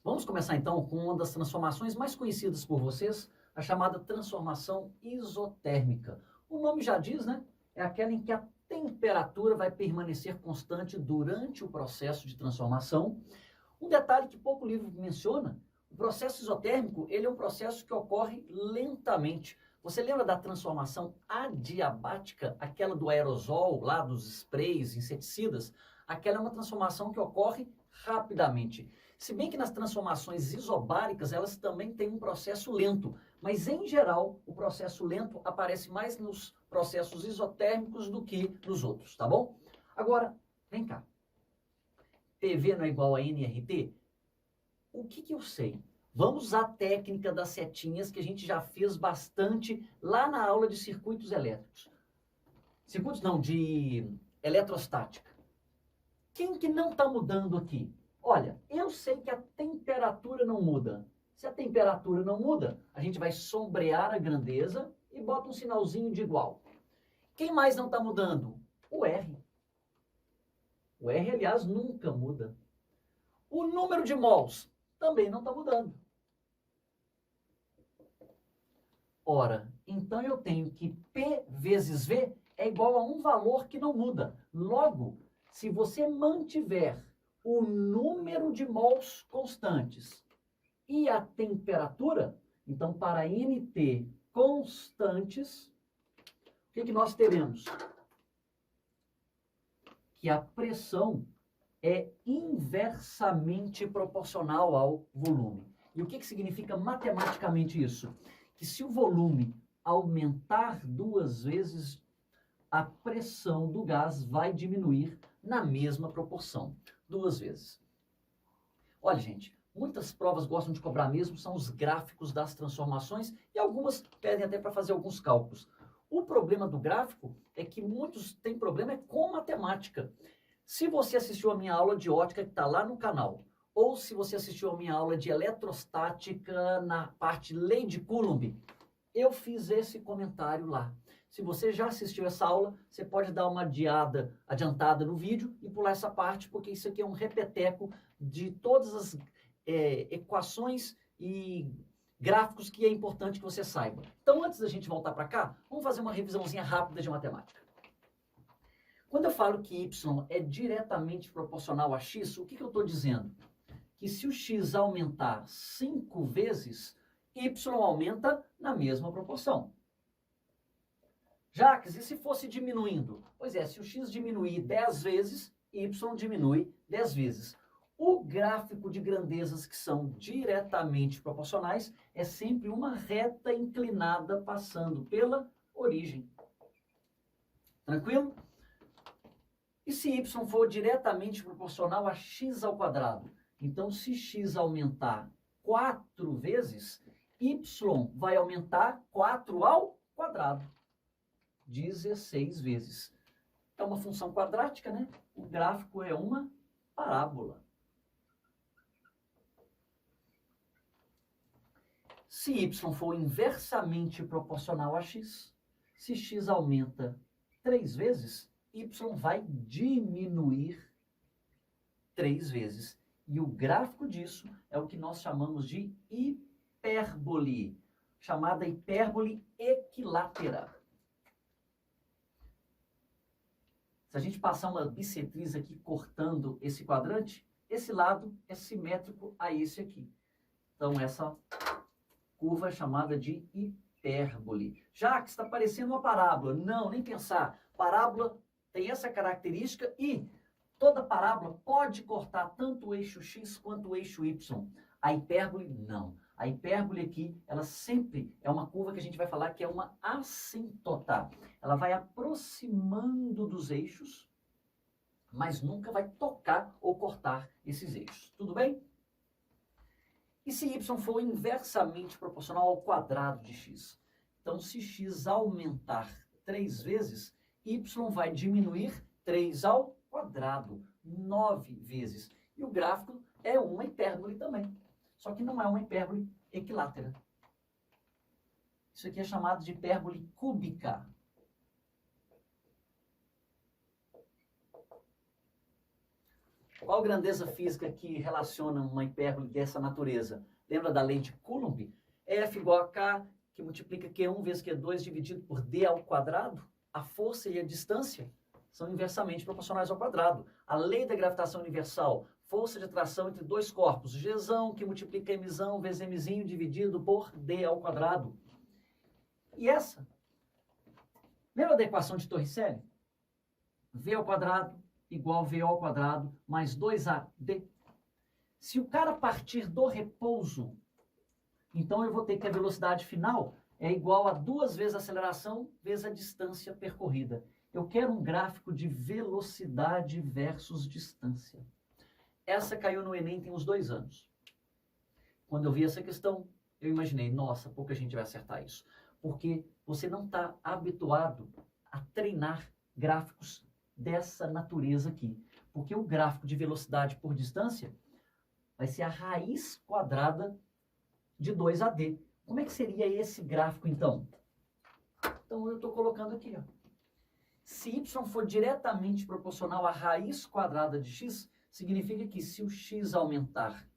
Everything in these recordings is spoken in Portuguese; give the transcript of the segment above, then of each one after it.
Vamos começar então com uma das transformações mais conhecidas por vocês, a chamada transformação isotérmica. O nome já diz, né? É aquela em que a temperatura vai permanecer constante durante o processo de transformação. Um detalhe que pouco livro menciona, o processo isotérmico, ele é um processo que ocorre lentamente. Você lembra da transformação adiabática, aquela do aerosol, lá dos sprays, inseticidas? Aquela é uma transformação que ocorre rapidamente. Se bem que nas transformações isobáricas, elas também têm um processo lento, mas em geral, o processo lento aparece mais nos processos isotérmicos do que nos outros, tá bom? Agora, vem cá. PV não é igual a nRT? O que eu sei? Vamos usar a técnica das setinhas que a gente já fez bastante lá na aula de circuitos elétricos. Circuitos não, de eletrostática. Quem que não está mudando aqui? Olha, eu sei que a temperatura não muda. Se a temperatura não muda, a gente vai sombrear a grandeza e bota um sinalzinho de igual. Quem mais não está mudando? O R. O R, aliás, nunca muda. O número de mols também não está mudando. Ora, então eu tenho que P vezes V é igual a um valor que não muda. Logo, se você mantiver o número de mols constantes e a temperatura, então para NT constantes, o que nós teremos? Que a pressão é inversamente proporcional ao volume. E o que significa matematicamente isso? Que se o volume aumentar 2 vezes, a pressão do gás vai diminuir na mesma proporção, 2 vezes. Olha, gente, muitas provas gostam de cobrar mesmo, são os gráficos das transformações, e algumas pedem até para fazer alguns cálculos. O problema do gráfico é que muitos têm problema com matemática. Se você assistiu a minha aula de ótica que está lá no canal, ou se você assistiu a minha aula de eletrostática na parte lei de Coulomb, eu fiz esse comentário lá. Se você já assistiu essa aula, você pode dar uma adiantada no vídeo e pular essa parte, porque isso aqui é um repeteco de todas as equações e gráficos que é importante que você saiba. Então, antes da gente voltar para cá, vamos fazer uma revisãozinha rápida de matemática. Quando eu falo que y é diretamente proporcional a x, o que eu estou dizendo? Que se o x aumentar 5 vezes, y aumenta na mesma proporção. Jacques, e se fosse diminuindo? Pois é, se o x diminuir 10 vezes, y diminui 10 vezes. O gráfico de grandezas que são diretamente proporcionais é sempre uma reta inclinada passando pela origem. Tranquilo? E se y for diretamente proporcional a x ao quadrado? Então, se x aumentar 4 vezes, y vai aumentar 4 ao quadrado. 16 vezes. É uma função quadrática, né? O gráfico é uma parábola. Se y for inversamente proporcional a x, se x aumenta 3 vezes, y vai diminuir 3 vezes. E o gráfico disso é o que nós chamamos de hipérbole, chamada hipérbole equilátera. Se a gente passar uma bissetriz aqui cortando esse quadrante, esse lado é simétrico a esse aqui. Então, essa curva é chamada de hipérbole. Já que está parecendo uma parábola. Não, nem pensar. Parábola tem essa característica e toda parábola pode cortar tanto o eixo x quanto o eixo y. A hipérbole, não. A hipérbole aqui, ela sempre é uma curva que a gente vai falar que é uma assíntota. Ela vai aproximando dos eixos, mas nunca vai tocar ou cortar esses eixos. Tudo bem? E se y for inversamente proporcional ao quadrado de x? Então, se x aumentar 3 vezes, y vai diminuir 3 ao quadrado, 9 vezes. E o gráfico é uma hipérbole também. Só que não é uma hipérbole equilátera. Isso aqui é chamado de hipérbole cúbica. Qual grandeza física que relaciona uma hipérbole dessa natureza? Lembra da lei de Coulomb? F igual a K, que multiplica Q1 vezes Q2 dividido por D ao quadrado. A força e a distância são inversamente proporcionais ao quadrado. A lei da gravitação universal, força de atração entre dois corpos, Gzão, que multiplica Mzão vezes Mzinho dividido por D ao quadrado. E essa? Lembra da equação de Torricelli? V ao quadrado igual VO ao quadrado mais 2AD. Se o cara partir do repouso, então eu vou ter que a velocidade final é igual a 2 vezes a aceleração vezes a distância percorrida. Eu quero um gráfico de velocidade versus distância. Essa caiu no Enem tem uns 2 anos. Quando eu vi essa questão, eu imaginei, nossa, pouca gente vai acertar isso. Porque você não está habituado a treinar gráficos dessa natureza aqui. Porque o gráfico de velocidade por distância vai ser a raiz quadrada de 2AD. Como é que seria esse gráfico, então? Então, eu estou colocando aqui, ó. Se y for diretamente proporcional à raiz quadrada de x, significa que se o x aumentar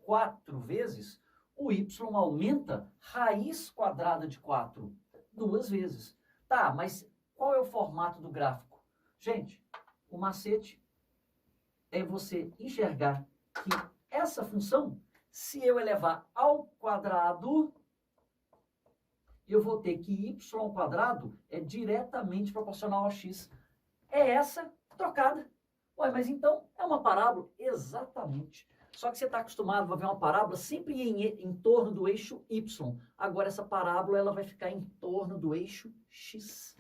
4 vezes, o y aumenta raiz quadrada de 4 2 vezes. Tá, mas qual é o formato do gráfico? Gente, o macete é você enxergar que essa função, se eu elevar ao quadrado, eu vou ter que y ao quadrado é diretamente proporcional a x. É essa trocada. Ué, mas então é uma parábola? Exatamente. Só que você está acostumado a ver uma parábola sempre em torno do eixo y. Agora essa parábola ela vai ficar em torno do eixo x.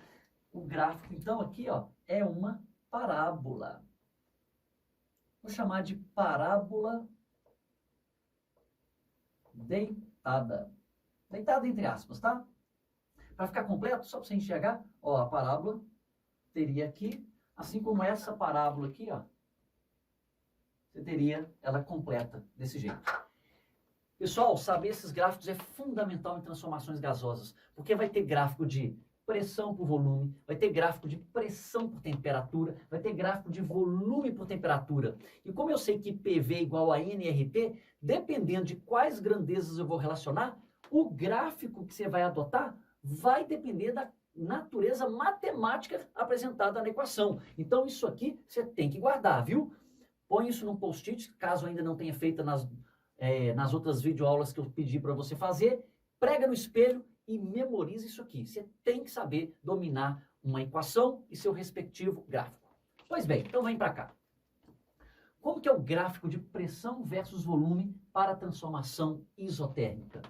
O gráfico, então, aqui ó, é uma parábola. Vou chamar de parábola deitada. Deitada entre aspas, tá? Para ficar completo, só para você enxergar, ó, a parábola teria aqui, assim como essa parábola aqui, ó, você teria ela completa desse jeito. Pessoal, saber esses gráficos é fundamental em transformações gasosas, porque vai ter gráfico de pressão por volume, vai ter gráfico de pressão por temperatura, vai ter gráfico de volume por temperatura. E como eu sei que PV é igual a nRT, dependendo de quais grandezas eu vou relacionar, o gráfico que você vai adotar vai depender da natureza matemática apresentada na equação. Então isso aqui você tem que guardar, viu? Põe isso num post-it, caso ainda não tenha feito nas outras videoaulas que eu pedi para você fazer, prega no espelho e memoriza isso aqui. Você tem que saber dominar uma equação e seu respectivo gráfico. Pois bem, então vem para cá. Como que é o gráfico de pressão versus volume para a transformação isotérmica?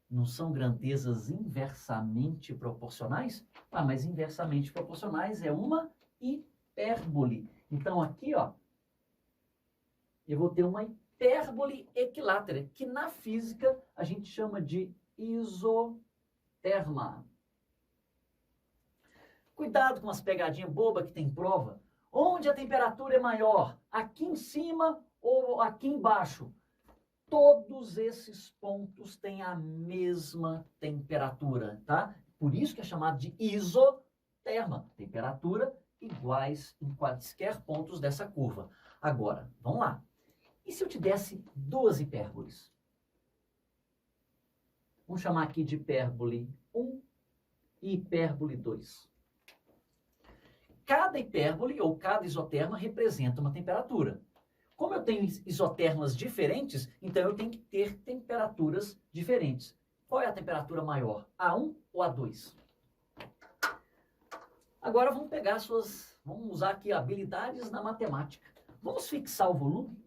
Não são grandezas inversamente proporcionais? Ah, mas inversamente proporcionais é uma hipérbole. Então aqui, ó, eu vou ter uma hipérbole equilátera, que na física a gente chama de isoterma. Cuidado com as pegadinhas bobas que tem em prova. Onde a temperatura é maior? Aqui em cima ou aqui embaixo? Todos esses pontos têm a mesma temperatura, tá? Por isso que é chamado de isoterma. Temperatura iguais em quaisquer pontos dessa curva. Agora, vamos lá. E se eu te desse 2 hipérboles? Vamos chamar aqui de hipérbole 1 e hipérbole 2. Cada hipérbole ou cada isoterma representa uma temperatura. Como eu tenho isotermas diferentes, então eu tenho que ter temperaturas diferentes. Qual é a temperatura maior? A1 ou A2? Agora vamos pegar vamos usar aqui habilidades na matemática. Vamos fixar o volume.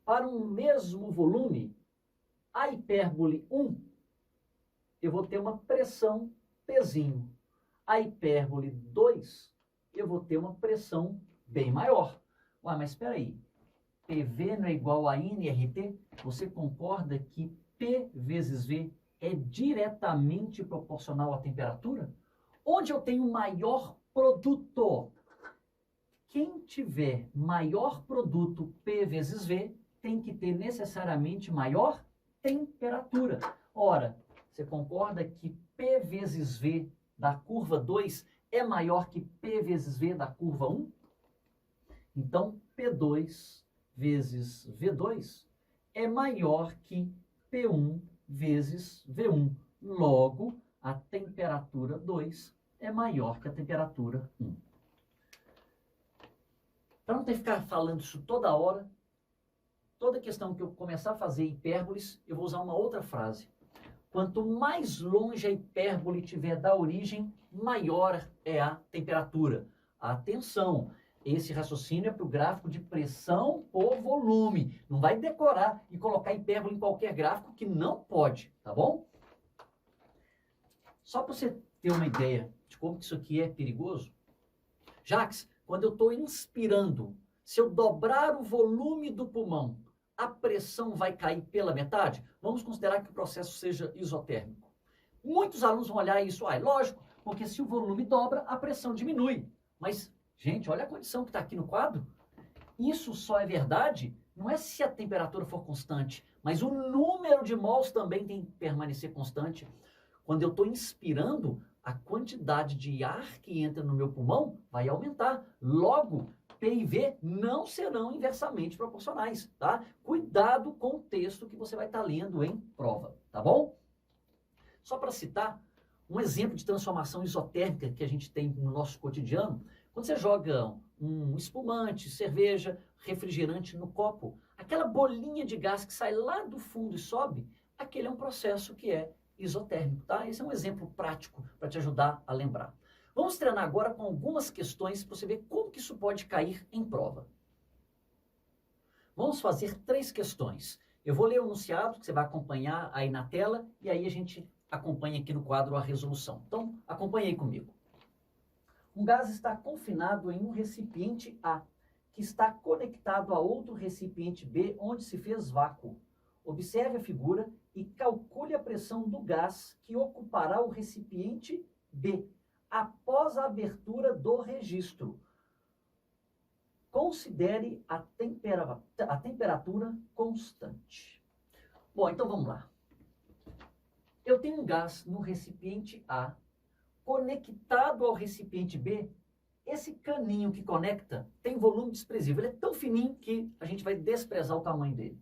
Para um mesmo volume, a hipérbole 1, eu vou ter uma pressão Pzinho. A hipérbole 2, eu vou ter uma pressão bem maior. Ué, mas espera aí, PV não é igual a nRT? Você concorda que P vezes V é diretamente proporcional à temperatura? Onde eu tenho maior produto? Quem tiver maior produto P vezes V tem que ter necessariamente maior temperatura. Ora, você concorda que P vezes V da curva 2 é maior que P vezes V da curva 1? Então, P2 vezes V2 é maior que P1 vezes V1. Logo, a temperatura 2 é maior que a temperatura 1. Para não ter que ficar falando isso toda hora, toda questão que eu começar a fazer hipérboles, eu vou usar uma outra frase. Quanto mais longe a hipérbole tiver da origem, maior é a temperatura. Atenção, esse raciocínio é para o gráfico de pressão por volume. Não vai decorar e colocar hipérbole em qualquer gráfico, que não pode, tá bom? Só para você ter uma ideia de como isso aqui é perigoso. Jacques, quando eu estou inspirando, se eu dobrar o volume do pulmão, a pressão vai cair pela metade? Vamos considerar que o processo seja isotérmico. Muitos alunos vão olhar isso, lógico, porque se o volume dobra, a pressão diminui. Mas, gente, olha a condição que está aqui no quadro. Isso só é verdade, não é se a temperatura for constante, mas o número de mols também tem que permanecer constante. Quando eu estou inspirando, a quantidade de ar que entra no meu pulmão vai aumentar. Logo, P e V não serão inversamente proporcionais, tá? Cuidado com o texto que você vai estar lendo em prova, tá bom? Só para citar, um exemplo de transformação isotérmica que a gente tem no nosso cotidiano, quando você joga um espumante, cerveja, refrigerante no copo, aquela bolinha de gás que sai lá do fundo e sobe, aquele é um processo que é isotérmico, tá? Esse é um exemplo prático para te ajudar a lembrar. Vamos treinar agora com algumas questões para você ver como que isso pode cair em prova. Vamos fazer 3 questões. Eu vou ler o enunciado, que você vai acompanhar aí na tela, e aí a gente acompanha aqui no quadro a resolução. Então, acompanhe aí comigo. Um gás está confinado em um recipiente A, que está conectado a outro recipiente B, onde se fez vácuo. Observe a figura e calcule a pressão do gás que ocupará o recipiente B após a abertura do registro. Considere a temperatura constante. Bom, então vamos lá. Eu tenho um gás no recipiente A conectado ao recipiente B. Esse caninho que conecta tem volume desprezível. Ele é tão fininho que a gente vai desprezar o tamanho dele.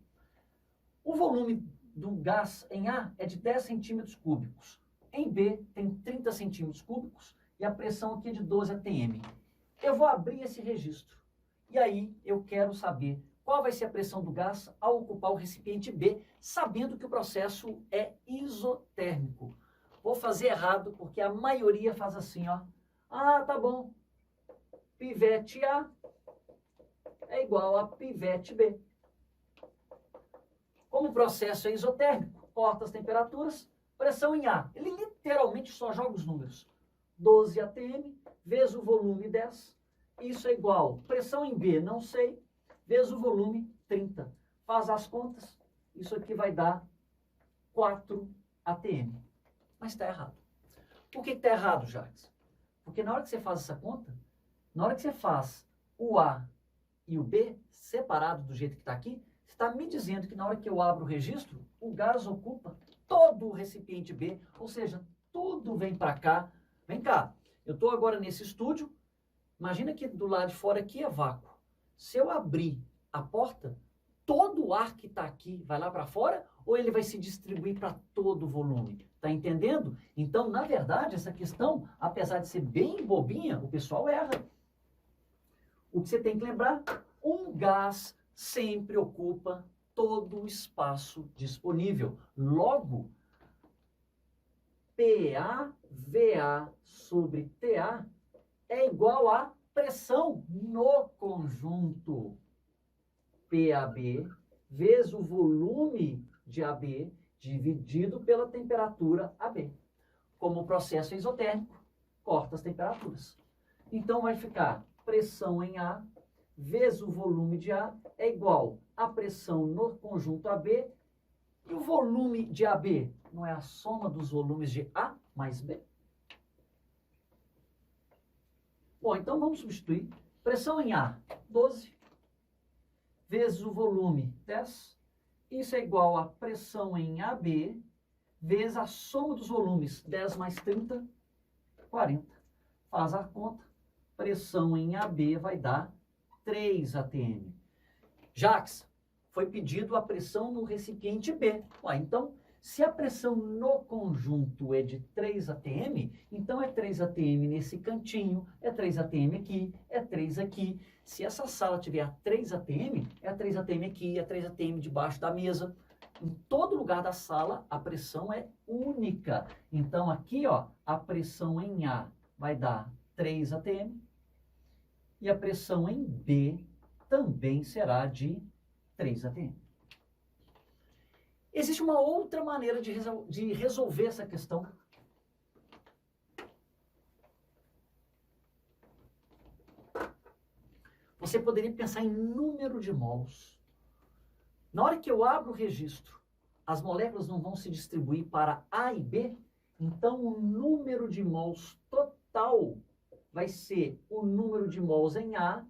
O volume do gás em A é de 10 centímetros cúbicos. Em B tem 30 centímetros cúbicos e a pressão aqui é de 12 atm. Eu vou abrir esse registro. E aí eu quero saber qual vai ser a pressão do gás ao ocupar o recipiente B, sabendo que o processo é isotérmico. Vou fazer errado porque a maioria faz assim, ó. Ah, tá bom. Pivete A é igual a pivete B. Como o processo é isotérmico, corta as temperaturas, pressão em A. Ele literalmente só joga os números. 12 atm vezes o volume 10. Isso é igual. Pressão em B, não sei, vezes o volume 30. Faz as contas, isso aqui vai dar 4 atm. Mas está errado. Por que está errado, Jacques? Porque na hora que você faz essa conta, na hora que você faz o A e o B separados do jeito que está aqui, você está me dizendo que na hora que eu abro o registro, o gás ocupa todo o recipiente B, ou seja, tudo vem para cá. Vem cá, eu estou agora nesse estúdio, imagina que do lado de fora aqui é vácuo. Se eu abrir a porta, todo o ar que está aqui vai lá para fora ou ele vai se distribuir para todo o volume? Está entendendo? Então, na verdade, essa questão, apesar de ser bem bobinha, o pessoal erra. O que você tem que lembrar, um gás sempre ocupa todo o espaço disponível. Logo, PA/VA sobre TA é igual a pressão no conjunto PAB vezes o volume de AB dividido pela temperatura AB. Como o processo é isotérmico, corta as temperaturas. Então vai ficar pressão em A vezes o volume de A é igual a pressão no conjunto AB. E o volume de AB não é a soma dos volumes de A mais B? Bom, então vamos substituir. Pressão em A, 12, vezes o volume, 10. Isso é igual a pressão em AB, vezes a soma dos volumes, 10 mais 30, 40. Faz a conta. Pressão em AB vai dar 3 atm. Jacques, foi pedido a pressão no recipiente B. Ué, então, se a pressão no conjunto é de 3 atm, então é 3 atm nesse cantinho, é 3 atm aqui, é 3 aqui. Se essa sala tiver 3 atm, é 3 atm aqui, é 3 atm debaixo da mesa. Em todo lugar da sala, a pressão é única. Então, aqui, ó, a pressão em A vai dar 3 atm e a pressão em B também será de 3 atm. Existe uma outra maneira de resolver essa questão. Você poderia pensar em número de mols. Na hora que eu abro o registro, as moléculas não vão se distribuir para A e B, então o número de mols total vai ser o número de mols em A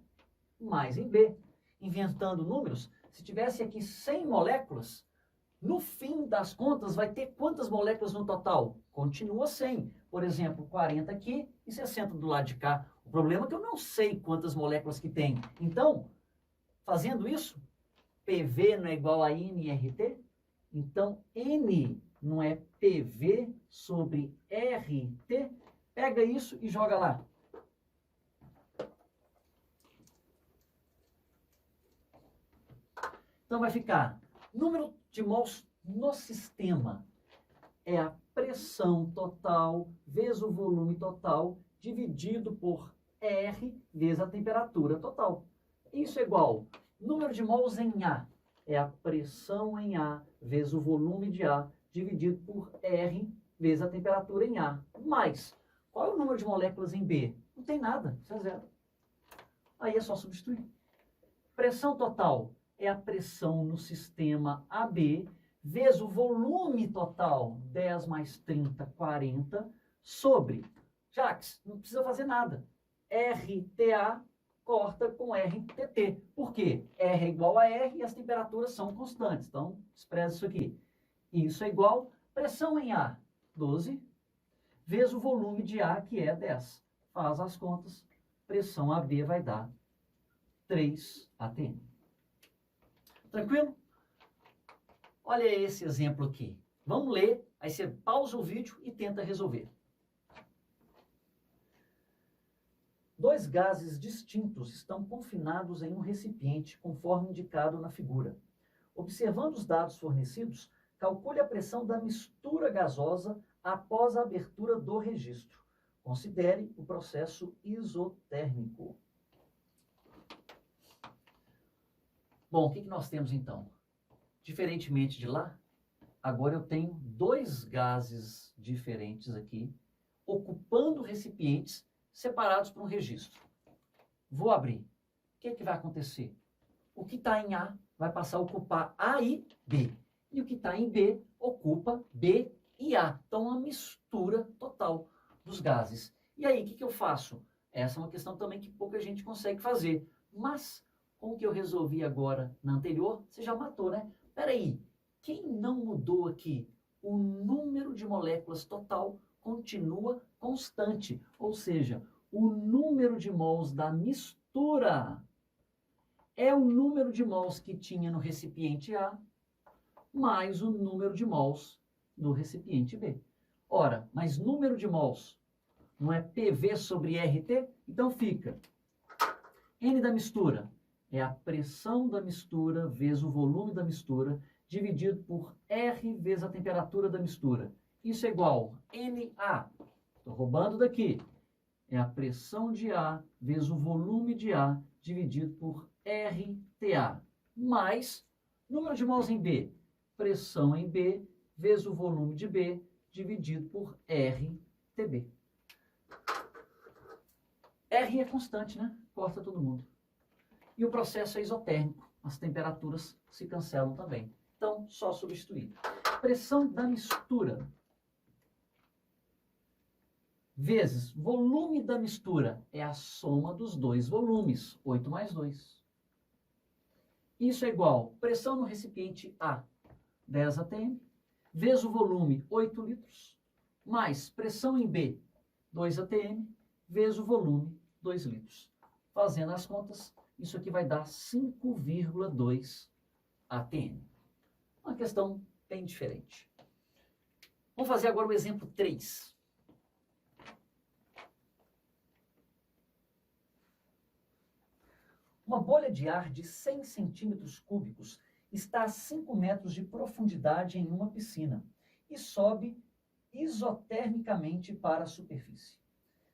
mais em B. Inventando números, se tivesse aqui 100 moléculas, no fim das contas vai ter quantas moléculas no total? Continua 100. Por exemplo, 40 aqui e 60 do lado de cá. O problema é que eu não sei quantas moléculas que tem. Então, fazendo isso, PV não é igual a nRT? Então, N não é PV sobre RT? Pega isso e joga lá. Então, vai ficar número de mols no sistema é a pressão total vezes o volume total dividido por R vezes a temperatura total. Isso é igual número de mols em A é a pressão em A vezes o volume de A dividido por R vezes a temperatura em A. Mais, qual é o número de moléculas em B? Não tem nada, isso é zero. Aí é só substituir. Pressão total é a pressão no sistema AB vezes o volume total, 10 mais 30, 40, sobre, Jacques, não precisa fazer nada, RTA corta com RTT. Por quê? R é igual a R e as temperaturas são constantes. Então, expressa isso aqui. Isso é igual pressão em A, 12, vezes o volume de A, que é 10. Faz as contas, pressão AB vai dar 3 atm. Tranquilo? Olha esse exemplo aqui. Vamos ler, aí você pausa o vídeo e tenta resolver. Dois gases distintos estão confinados em um recipiente, conforme indicado na figura. Observando os dados fornecidos, calcule a pressão da mistura gasosa após a abertura do registro. Considere o processo isotérmico. Bom, o que nós temos então? Diferentemente de lá, agora eu tenho dois gases diferentes aqui, ocupando recipientes separados por um registro. Vou abrir. O que vai acontecer? O que está em A vai passar a ocupar A e B. E o que está em B ocupa B e A. Então, uma mistura total dos gases. E aí, o que eu faço? Essa é uma questão também que pouca gente consegue fazer. Mas, com o que eu resolvi agora na anterior, você já matou, né? Peraí, quem não mudou aqui? O número de moléculas total continua constante, ou seja, o número de mols da mistura é o número de mols que tinha no recipiente A, mais o número de mols no recipiente B. Ora, mas número de mols não é PV sobre RT? Então fica N da mistura é a pressão da mistura vezes o volume da mistura dividido por R vezes a temperatura da mistura. Isso é igual NA. Estou roubando daqui. É a pressão de A vezes o volume de A dividido por RTA. Mais número de mols em B. Pressão em B vezes o volume de B dividido por RTB. R é constante, né? Corta todo mundo. E o processo é isotérmico. As temperaturas se cancelam também. Então, só substituir. Pressão da mistura vezes volume da mistura é a soma dos dois volumes, 8 mais 2. Isso é igual pressão no recipiente A, 10 atm, vezes o volume, 8 litros, mais pressão em B, 2 atm, vezes o volume, 2 litros. Fazendo as contas, isso aqui vai dar 5,2 atm. Uma questão bem diferente. Vamos fazer agora o exemplo 3. Uma bolha de ar de 100 centímetros cúbicos está a 5 metros de profundidade em uma piscina e sobe isotermicamente para a superfície.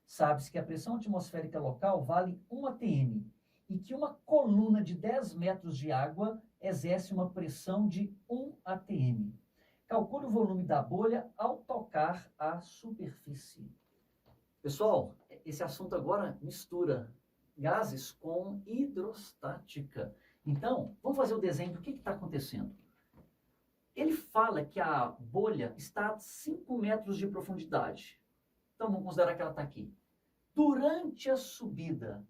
Sabe-se que a pressão atmosférica local vale 1 atm e que uma coluna de 10 metros de água exerce uma pressão de 1 atm. Calcule o volume da bolha ao tocar a superfície. Pessoal, esse assunto agora mistura gases com hidrostática. Então, vamos fazer o desenho do que está acontecendo. Ele fala que a bolha está a 5 metros de profundidade. Então, vamos considerar que ela está aqui. Durante a subida,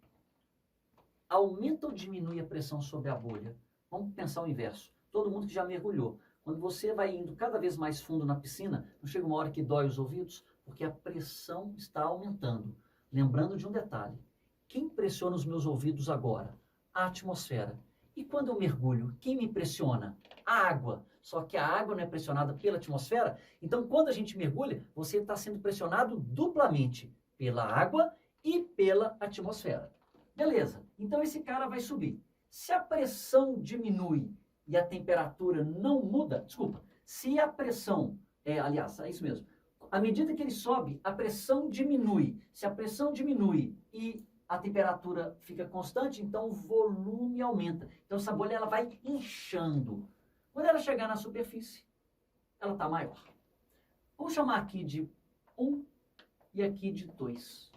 aumenta ou diminui a pressão sobre a bolha? Vamos pensar o inverso. Todo mundo que já mergulhou. Quando você vai indo cada vez mais fundo na piscina, não chega uma hora que dói os ouvidos? Porque a pressão está aumentando. Lembrando de um detalhe. Quem pressiona os meus ouvidos agora? A atmosfera. E quando eu mergulho, quem me pressiona? A água. Só que a água não é pressionada pela atmosfera. Então, quando a gente mergulha, você está sendo pressionado duplamente pela água e pela atmosfera. Beleza. Então, esse cara vai subir. Se a pressão diminui e a temperatura não muda, desculpa, se a pressão, aliás, é isso mesmo, à medida que ele sobe, a pressão diminui. Se a pressão diminui e a temperatura fica constante, então o volume aumenta. Então essa bolha ela vai inchando. Quando ela chegar na superfície, ela está maior. Vamos chamar aqui de 1 e aqui de 2.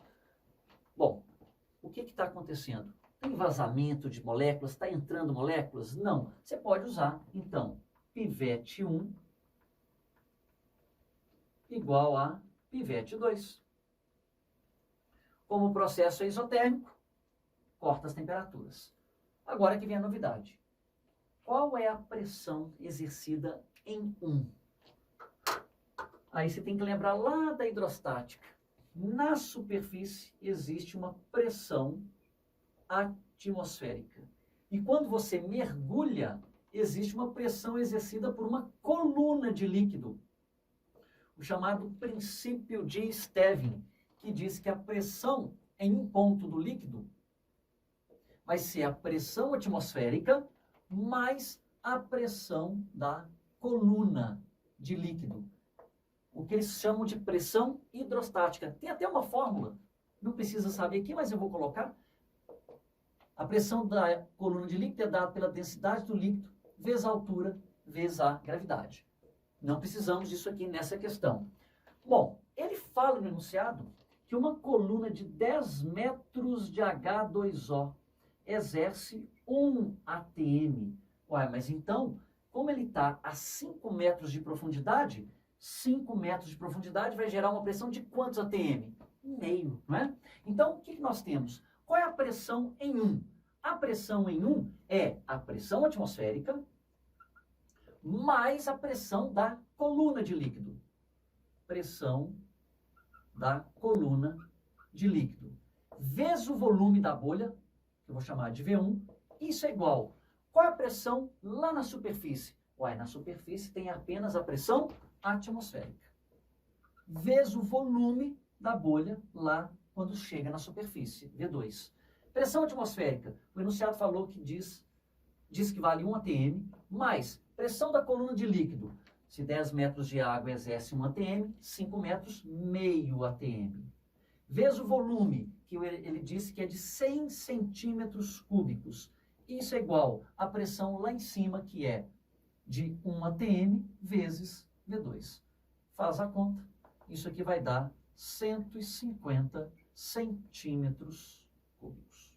Bom, o que está acontecendo? Tem vazamento de moléculas? Está entrando moléculas? Não. Você pode usar, então, pivete 1 igual a pivete 2. Como o processo é isotérmico, corta as temperaturas. Agora que vem a novidade. Qual é a pressão exercida em 1? Aí você tem que lembrar lá da hidrostática. Na superfície existe uma pressão atmosférica. E quando você mergulha, existe uma pressão exercida por uma coluna de líquido. O chamado princípio de Stevin, que diz que a pressão em um ponto do líquido vai ser a pressão atmosférica mais a pressão da coluna de líquido. O que eles chamam de pressão hidrostática. Tem até uma fórmula, não precisa saber aqui, mas eu vou colocar. A pressão da coluna de líquido é dada pela densidade do líquido vezes a altura vezes a gravidade. Não precisamos disso aqui nessa questão. Bom, ele fala no enunciado que uma coluna de 10 metros de H2O exerce 1 atm. Ué, mas então, como ele está a 5 metros de profundidade, 5 metros de profundidade vai gerar uma pressão de quantos atm? Meio, não é? Então, o que nós temos? Qual é a pressão em 1? A pressão em 1 é a pressão atmosférica mais a pressão da coluna de líquido. Pressão da coluna de líquido. Vezes o volume da bolha, que eu vou chamar de V1, isso é igual. Qual é a pressão lá na superfície? Uai, na superfície tem apenas a pressão atmosférica. Vezes o volume da bolha lá quando chega na superfície, V2. Pressão atmosférica, o enunciado falou que diz que vale 1 atm, mais pressão da coluna de líquido. Se 10 metros de água exerce 1 atm, 5 metros, meio atm. Vezes o volume, que ele disse que é de 100 centímetros cúbicos. Isso é igual à pressão lá em cima, que é de 1 atm vezes V2. Faz a conta. Isso aqui vai dar 150 centímetros cúbicos.